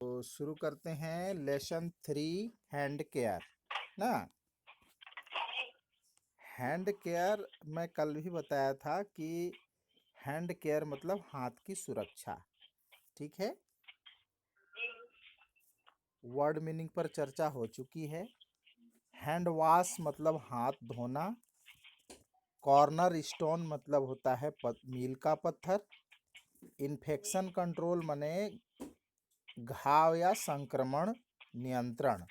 तो शुरू करते हैं लेसन 3 हैंड केयर ना। हैंड केयर मैं कल भी बताया था कि हैंड केयर मतलब हाथ की सुरक्षा। ठीक है, वर्ड मीनिंग पर चर्चा हो चुकी है। हैंड वॉश मतलब हाथ धोना। कॉर्नर स्टोन मतलब होता है मील का पत्थर। इन्फेक्शन कंट्रोल माने घाव या संक्रमण नियंत्रण।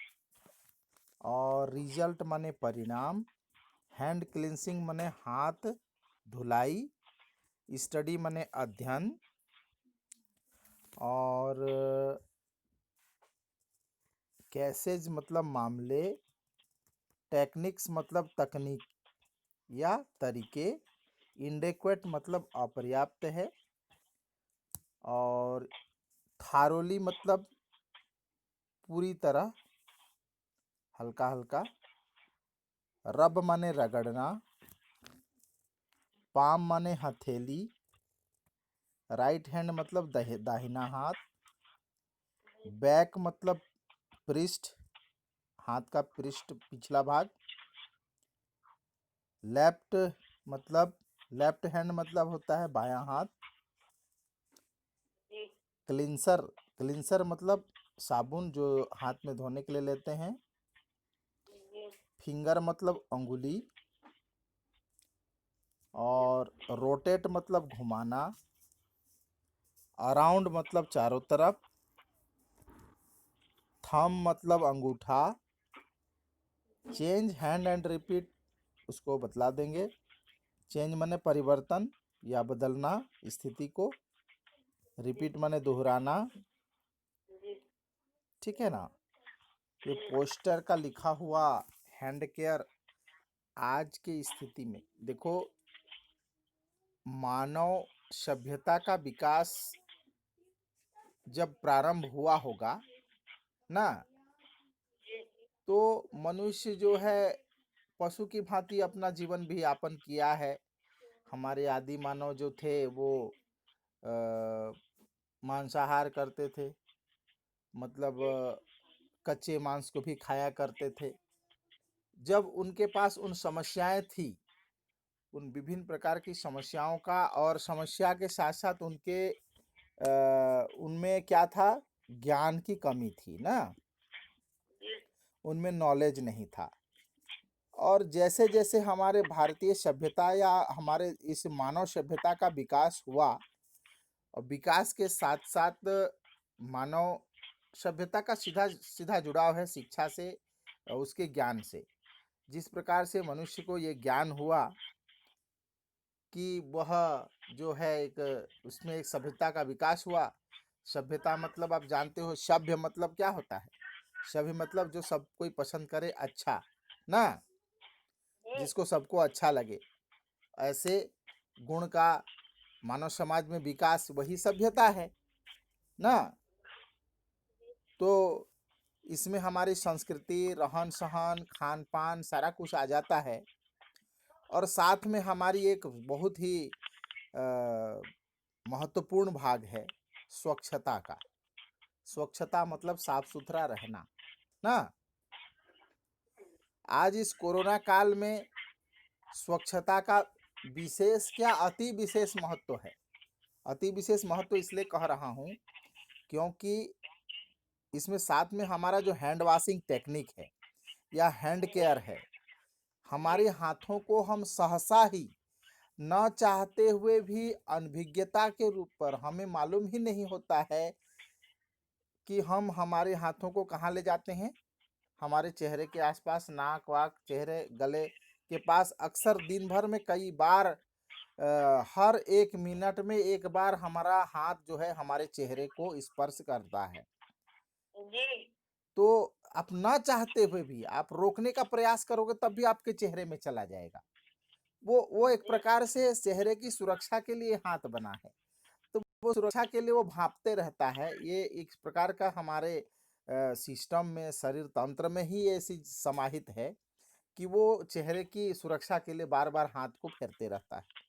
और रिजल्ट माने परिणाम। हैंड क्लिनसिंग माने हाथ धुलाई। स्टडी माने अध्ययन। और कैसेज मतलब मामले। टेक्निक्स मतलब तकनीक या तरीके। इनडेक्वेट मतलब अपर्याप्त है। और थारोली मतलब पूरी तरह, हल्का हल्का। रब माने रगड़ना। पाम माने हथेली। राइट हैंड मतलब दाहिना हाथ। बैक मतलब पृष्ठ, हाथ का पृष्ठ पिछला भाग। लेफ्ट मतलब लेफ्ट हैंड मतलब होता है बायां हाथ। क्लिंसर क्लिंसर मतलब साबुन जो हाथ में धोने के लिए लेते हैं। फिंगर मतलब अंगुली। और रोटेट मतलब घुमाना। अराउंड मतलब चारों तरफ। थंब मतलब अंगूठा। चेंज हैंड एंड रिपीट उसको बतला देंगे। चेंज माने परिवर्तन या बदलना स्थिति को। रिपीट माने दोहराना। ठीक है ना। ये पोस्टर का लिखा हुआ हैंड केयर आज की स्थिति में देखो, मानव सभ्यता का विकास जब प्रारंभ हुआ होगा ना, तो मनुष्य जो है पशु की भांति अपना जीवन भी यापन किया है। हमारे आदि मानव जो थे वो मांसाहार करते थे, मतलब कच्चे मांस को भी खाया करते थे। जब उनके पास उन समस्याएं थी, उन विभिन्न प्रकार की समस्याओं का, और समस्या के साथ साथ उनके उनमें क्या था, ज्ञान की कमी थी ना, उनमें नॉलेज नहीं था। और जैसे जैसे हमारे भारतीय सभ्यता या हमारे इस मानव सभ्यता का विकास हुआ, और विकास के साथ साथ मानव सभ्यता का सीधा सीधा जुड़ाव है शिक्षा से, उसके ज्ञान से। जिस प्रकार से मनुष्य को ये ज्ञान हुआ कि वह जो है एक उसमें एक सभ्यता का विकास हुआ। सभ्यता मतलब आप जानते हो, सभ्य मतलब क्या होता है। सभ्य मतलब जो सब कोई पसंद करे, अच्छा ना, जिसको सबको अच्छा लगे, ऐसे गुण का मानव समाज में विकास, वही सभ्यता है ना। तो इसमें हमारी संस्कृति, रहन सहन, खान पान सारा कुछ आ जाता है। और साथ में हमारी एक बहुत ही महत्वपूर्ण भाग है स्वच्छता का। स्वच्छता मतलब साफ सुथरा रहना ना। आज इस कोरोना काल में स्वच्छता का विशेष क्या, अति विशेष महत्व है। अति विशेष महत्व इसलिए कह रहा हूँ क्योंकि इसमें साथ में हमारा जो हैंड वॉशिंग टेक्निक है या हैंड केयर है, हमारे हाथों को हम सहसा ही, न चाहते हुए भी, अनभिज्ञता के रूप पर, हमें मालूम ही नहीं होता है कि हम हमारे हाथों को कहाँ ले जाते हैं। हमारे चेहरे के आसपास, नाक वाक, चेहरे, गले के पास अक्सर दिन भर में कई बार, हर 1 मिनट में एक बार हमारा हाथ जो है हमारे चेहरे को स्पर्श करता है। तो आप ना चाहते हुए भी आप रोकने का प्रयास करोगे तब भी आपके चेहरे में चला जाएगा। वो एक प्रकार से चेहरे की सुरक्षा के लिए हाथ बना है। तो वो सुरक्षा के लिए वो भांपते रहता है। ये एक प्रकार का हमारे सिस्टम में, शरीर तंत्र में ही ऐसी समाहित है कि वो चेहरे की सुरक्षा के लिए बार बार हाथ को फेरते रहता है।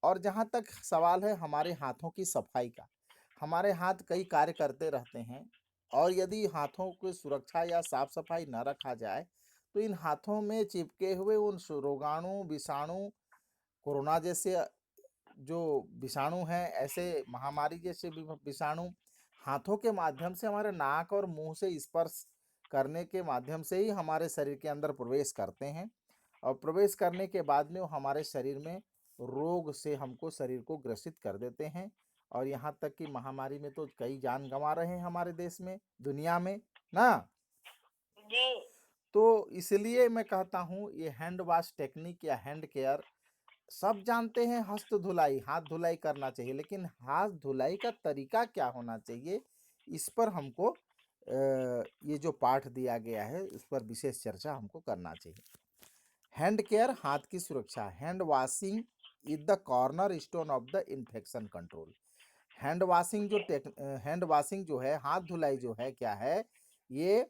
और जहाँ तक सवाल है हमारे हाथों की सफाई का, हमारे हाथ कई कार्य करते रहते हैं। और यदि हाथों की सुरक्षा या साफ सफाई न रखा जाए तो इन हाथों में चिपके हुए उन रोगाणु विषाणु कोरोना जैसे जो विषाणु हैं, ऐसे महामारी जैसे विषाणु हाथों के माध्यम से हमारे नाक और मुंह से स्पर्श करने के माध्यम से ही हमारे शरीर के अंदर प्रवेश करते हैं और प्रवेश करने के बाद में वो हमारे शरीर में रोग से हमको शरीर को ग्रसित कर देते हैं। और यहाँ तक कि महामारी में तो कई जान गंवा रहे हैं हमारे देश में, दुनिया में ना। जी। तो इसलिए मैं कहता हूँ ये हैंड वॉश टेक्निक या हैंड केयर सब जानते हैं, हस्त धुलाई हाथ धुलाई करना चाहिए, लेकिन हाथ धुलाई का तरीका क्या होना चाहिए इस पर हमको ये जो पाठ दिया गया है उस पर विशेष चर्चा हमको करना चाहिए। हैंड केयर हाथ की सुरक्षा, hand washing is the corner stone of the infection control. Hand washing जो हैंड वॉशिंग जो है, हाथ धुलाई जो है क्या है, ये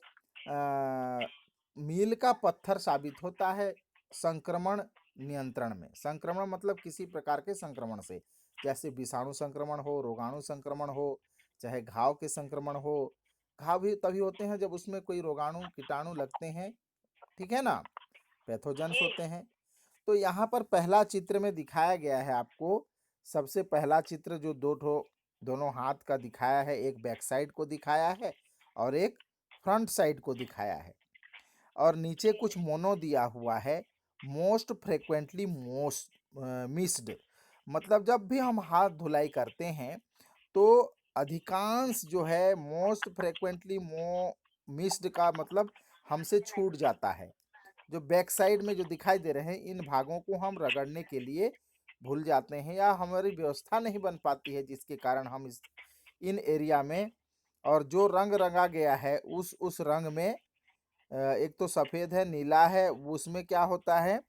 मील का पत्थर साबित होता है संक्रमण नियंत्रण में। संक्रमण मतलब किसी प्रकार के संक्रमण से, जैसे विषाणु संक्रमण हो, रोगाणु संक्रमण हो, चाहे घाव के संक्रमण हो। घाव भी तभी होते हैं जब उसमें कोई रोगाणु कीटाणु लगते हैं, ठीक है ना, पैथोजेंस जी। होते हैं। तो यहाँ पर पहला चित्र में दिखाया गया है आपको, सबसे पहला चित्र जो दोनों हाथ का दिखाया है, एक बैक साइड को दिखाया है और एक फ्रंट साइड को दिखाया है और नीचे कुछ मोनो दिया हुआ है, मोस्ट फ्रिक्वेंटली मोस्ट मिस्ड। मतलब जब भी हम हाथ धुलाई करते हैं तो अधिकांश जो है मोस्ट फ्रिक्वेंटली मिस्ड का मतलब हमसे छूट जाता है। जो बैक साइड में जो दिखाई दे रहे हैं इन भागों को हम रगड़ने के लिए भूल जाते हैं या हमारी व्यवस्था नहीं बन पाती है, जिसके कारण हम इन एरिया में, और जो रंग रंगा गया है उस रंग में एक तो सफ़ेद है, नीला है, उसमें क्या होता है,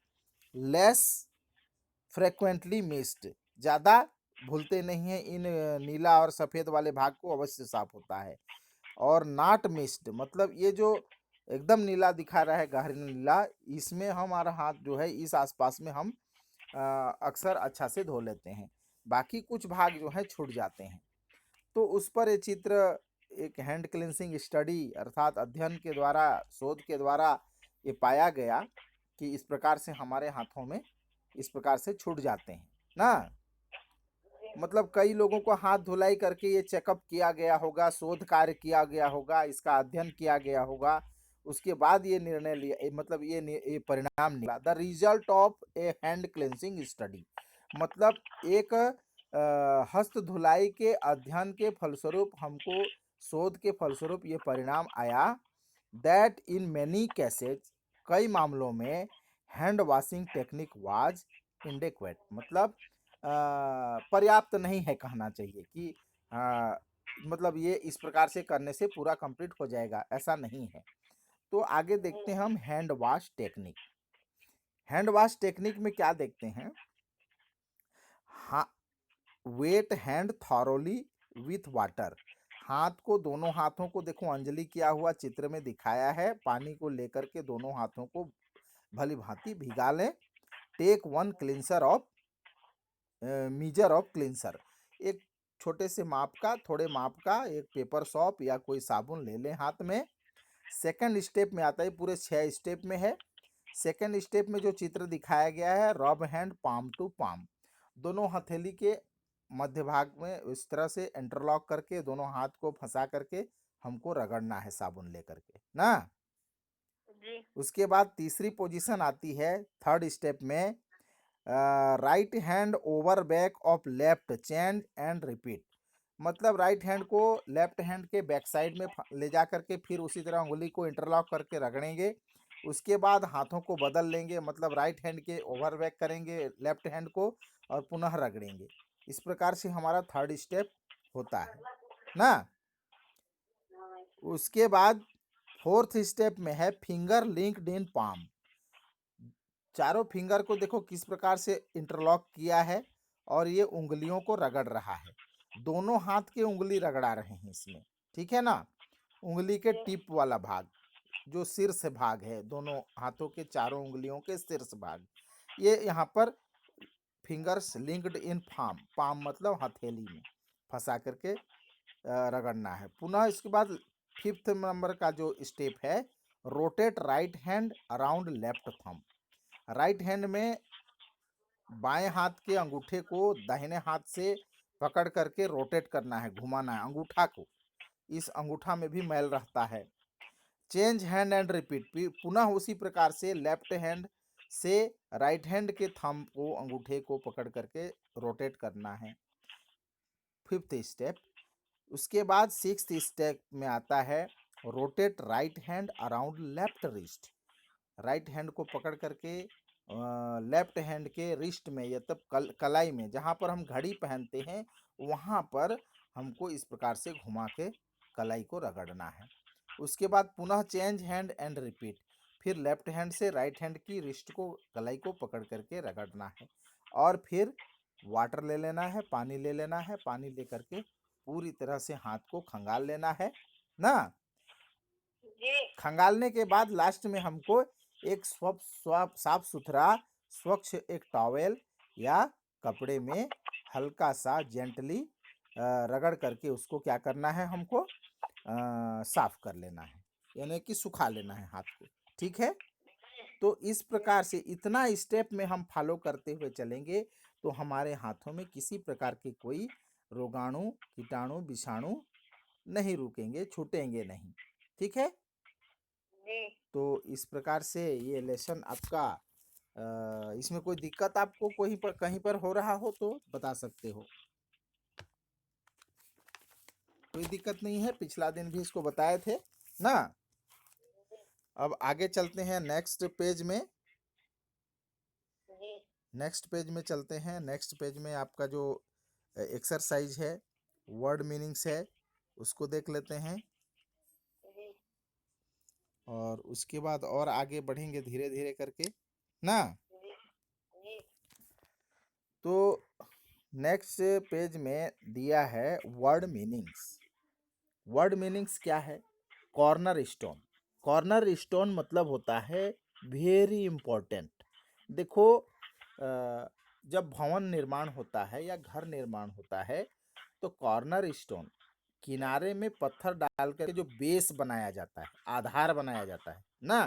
लेस फ्रिक्वेंटली मिस्ड, ज़्यादा भूलते नहीं हैं। इन नीला और सफ़ेद वाले भाग को अवश्य साफ होता है। और नॉट मिस्ड मतलब ये जो एकदम नीला दिखा रहा है, गहरा नीला, इसमें हमारा हाथ जो है इस आसपास में हम अक्सर अच्छा से धो लेते हैं, बाकी कुछ भाग जो है छूट जाते हैं। तो उस पर ये चित्र एक हैंड क्लिनसिंग स्टडी अर्थात अध्ययन के द्वारा, शोध के द्वारा ये पाया गया कि इस प्रकार से हमारे हाथों में इस प्रकार से छूट जाते हैं ना। मतलब कई लोगों को हाथ धुलाई करके ये चेकअप किया गया होगा, शोध कार्य किया गया होगा, इसका अध्ययन किया गया होगा, उसके बाद ये निर्णय लिया, मतलब ये परिणाम निकला। The result of A hand cleansing study मतलब एक हस्त धुलाई के अध्ययन के फलस्वरूप हमको, शोध के फलस्वरूप ये परिणाम आया दैट इन मैनी केसेज, कई मामलों में हैंड वॉशिंग टेक्निक वाज इनडेक्वेट मतलब पर्याप्त नहीं है, कहना चाहिए कि मतलब ये इस प्रकार से करने से पूरा कंप्लीट हो जाएगा, ऐसा नहीं है। तो आगे देखते हैं हम hand wash technique. Hand wash technique में क्या देखते हैं, हाँ, wait hand thoroughly with water. हाथ को, दोनों हाथों को देखो अंजलि किया हुआ चित्र में दिखाया है, पानी को लेकर के दोनों हाथों को भली भांति भिगा लें। Take one cleanser of measure of cleanser, एक छोटे से माप का, थोड़े माप का एक पेपर सॉप या कोई साबुन ले लें हाथ में। सेकंड स्टेप में आता है, पूरे 6 स्टेप में है। सेकंड स्टेप में जो चित्र दिखाया गया है, रब हैंड पाम टू पाम, दोनों हथेली के मध्य भाग में इस तरह से इंटरलॉक करके दोनों हाथ को फंसा करके हमको रगड़ना है साबुन लेकर के ना। जी। उसके बाद तीसरी पोजीशन आती है थर्ड स्टेप में, right hand over back of left change and repeat. मतलब राइट हैंड को लेफ्ट हैंड के बैक साइड में ले जा करके फिर उसी तरह उंगली को इंटरलॉक करके रगड़ेंगे। उसके बाद हाथों को बदल लेंगे, मतलब राइट हैंड के ओवर बैक करेंगे लेफ्ट हैंड को और पुनः रगड़ेंगे। इस प्रकार से हमारा थर्ड स्टेप होता है ना। उसके बाद फोर्थ स्टेप में है फिंगर लिंक्ड इन पाम। चारों फिंगर को देखो किस प्रकार से इंटरलॉक किया है और ये उंगलियों को रगड़ रहा है, दोनों हाथ के उंगली रगड़ा रहे हैं इसमें, ठीक है ना। उंगली के टिप वाला भाग जो शीर्ष भाग है, दोनों हाथों के चारों उंगलियों के शीर्ष भाग, ये यहाँ पर fingers linked in palm, palm मतलब हथेली में फंसा करके रगड़ना है। पुनः इसके बाद फिफ्थ नंबर का जो स्टेप है, rotate right hand around left thumb. Right hand में बाएं हाथ के अंगूठे को दाहिने हाथ से पकड़ करके रोटेट करना है, घुमाना है अंगूठा को। इस अंगूठा में भी मैल रहता है। चेंज हैंड एंड रिपीट, पुनः उसी प्रकार से लेफ्ट हैंड से राइट हैंड के थंब को, अंगूठे को पकड़ करके रोटेट करना है, फिफ्थ स्टेप। उसके बाद सिक्स्थ स्टेप में आता है rotate right hand around left wrist. Right hand को पकड़ करके लेफ्ट हैंड के रिस्ट में या तब कलाई में, जहाँ पर हम घड़ी पहनते हैं वहाँ पर हमको इस प्रकार से घुमा के कलाई को रगड़ना है। उसके बाद पुनः चेंज हैंड एंड रिपीट, फिर लेफ्ट हैंड से राइट हैंड की रिस्ट को, कलाई को पकड़ करके रगड़ना है। और फिर वाटर ले लेना है, पानी ले लेना है, पानी ले करके पूरी तरह से हाथ को खंगाल लेना है ना। जी। खंगालने के बाद लास्ट में हमको एक साफ सुथरा स्वच्छ एक टॉवेल या कपड़े में हल्का सा जेंटली रगड़ करके उसको क्या करना है, हमको साफ कर लेना है, यानी कि सुखा लेना है हाथ को। ठीक है, तो इस प्रकार से इतना स्टेप में हम फॉलो करते हुए चलेंगे तो हमारे हाथों में किसी प्रकार के कोई रोगाणु, कीटाणु, विषाणु नहीं रुकेंगे, छूटेंगे नहीं। ठीक है, जी। तो इस प्रकार से ये लेसन आपका इसमें कोई दिक्कत आपको कहीं पर हो रहा हो तो बता सकते हो। कोई दिक्कत नहीं है, पिछला दिन भी इसको बताए थे ना। अब आगे चलते हैं नेक्स्ट पेज में। जी। नेक्स्ट पेज में चलते हैं। नेक्स्ट पेज में आपका जो एक्सरसाइज है, वर्ड मीनिंग्स है, उसको देख लेते हैं जी। और उसके बाद और आगे बढ़ेंगे धीरे धीरे करके ना। जी। जी। तो नेक्स्ट पेज में दिया है वर्ड मीनिंग्स। वर्ड मीनिंग्स क्या है? Corner stone. कॉर्नर स्टोन मतलब होता है वेरी इंपॉर्टेंट। देखो, जब भवन निर्माण होता है या घर निर्माण होता है तो कॉर्नर स्टोन, किनारे में पत्थर डाल कर जो बेस बनाया जाता है, आधार बनाया जाता है ना,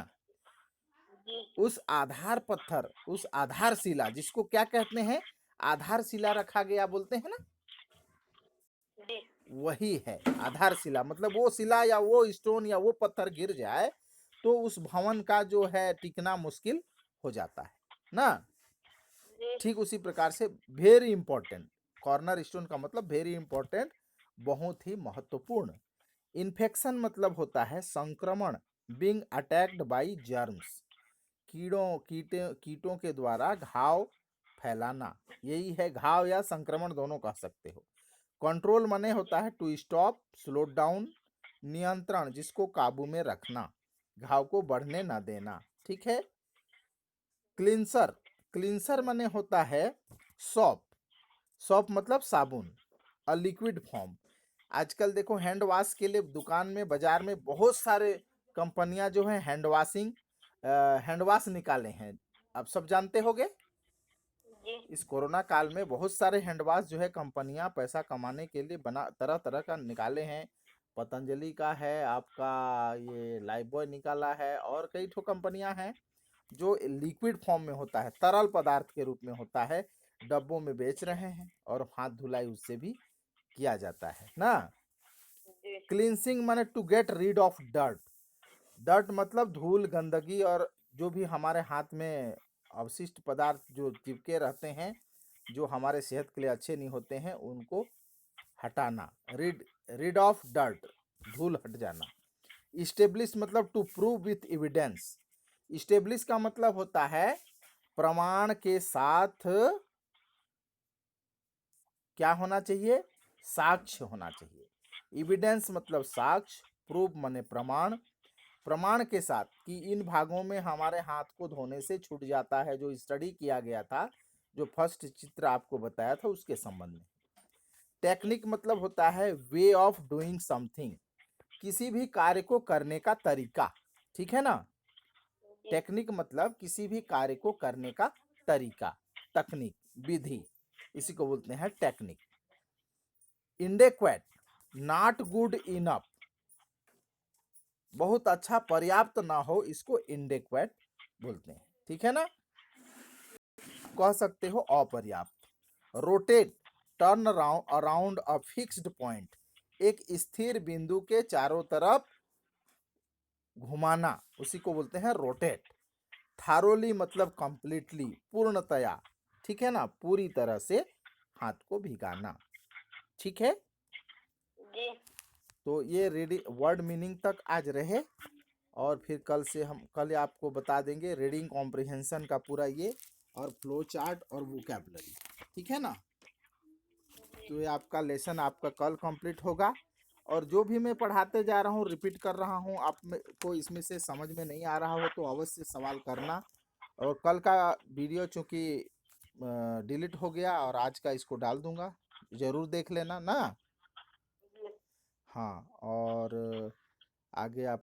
जी। उस आधार पत्थर, उस आधार शिला, जिसको क्या कहते हैं, आधार शिला रखा गया बोलते हैं ना, जी। वही है आधारशिला। मतलब वो शिला या वो स्टोन या वो पत्थर गिर जाए तो उस भवन का जो है टिकना मुश्किल हो जाता है ना। जी। ठीक उसी प्रकार से वेरी इंपॉर्टेंट, कॉर्नर स्टोन का मतलब वेरी इंपॉर्टेंट, बहुत ही महत्वपूर्ण। इन्फेक्शन मतलब होता है संक्रमण, बीइंग अटैक्ड बाय जर्म्स, कीटों के द्वारा घाव फैलाना, यही है, घाव या संक्रमण दोनों कह सकते हो। कंट्रोल माने होता है टू स्टॉप, स्लो डाउन, नियंत्रण, जिसको काबू में रखना, घाव को बढ़ने ना देना। ठीक है। क्लींसर, क्लींसर माने होता है सॉप, सॉप मतलब साबुन, अ लिक्विड फॉर्म। आजकल देखो हैंड वॉश के लिए दुकान में, बाजार में बहुत सारे कंपनियां जो है हैंड वॉश निकाले हैं, आप सब जानते होंगे। जी। इस कोरोना काल में बहुत सारे हैंड वॉश जो है कंपनियां पैसा कमाने के लिए बना तरह तरह का निकाले हैं। पतंजलि का है, आपका ये लाइफबॉय निकाला है, और कई ठो कंपनियां हैं जो लिक्विड फॉर्म में होता है, तरल पदार्थ के रूप में होता है, डब्बों में बेच रहे हैं और हाथ धुलाई उससे भी किया जाता है ना। जी। क्लींसिंग माने to get rid of dirt. Dirt मतलब धूल, गंदगी और जो भी हमारे हाथ में अवशिष्ट पदार्थ जो चिपके रहते हैं, जो हमारे सेहत के लिए अच्छे नहीं होते हैं, उनको हटाना। रीड, रीड ऑफ डर्ट, धूल हट जाना। इस्टेब्लिश मतलब to prove with evidence. Establish का मतलब होता है प्रमाण के साथ क्या होना चाहिए, साक्ष्य होना चाहिए। एविडेंस मतलब साक्ष्य, प्रूफ माने प्रमाण, प्रमाण के साथ कि इन भागों में हमारे हाथ को धोने से छूट जाता है, जो स्टडी किया गया था, जो फर्स्ट चित्र आपको बताया था उसके संबंध में। टेक्निक मतलब होता है वे ऑफ डूइंग समथिंग, किसी भी कार्य को करने का तरीका। ठीक है ना। जी। टेक्निक मतलब किसी भी कार्य को करने का तरीका, तकनीक, विधि, इसी को बोलते हैं टेक्निक। इनडेक्वेट, नॉट गुड इनफ, बहुत अच्छा पर्याप्त ना हो इसको इनडेक्वेट बोलते हैं, ठीक है ना। कह सकते हो अपर्याप्त। Rotate, turn around a fixed point, एक स्थिर बिंदु के चारों तरफ घुमाना, उसी को बोलते हैं रोटेट। थारोली मतलब कंप्लीटली, पूर्णतया, ठीक है ना, पूरी तरह से हाथ को भिगाना, ठीक है। जी तो ये रीडिंग वर्ड मीनिंग तक आज रहे, और फिर कल आपको बता देंगे रीडिंग कॉम्प्रिहेंशन का पूरा ये, और फ्लो चार्ट और वोकैबुलरी, ठीक है ना। तो ये आपका लेसन आपका कल कंप्लीट होगा। और जो भी मैं पढ़ाते जा रहा हूँ रिपीट कर रहा हूँ, आप को इसमें से समझ में नहीं आ रहा हो तो अवश्य सवाल करना। और कल का वीडियो चूँकि डिलीट हो गया, और आज का इसको डाल दूंगा, ज़रूर देख लेना ना। जी हाँ, और आगे आप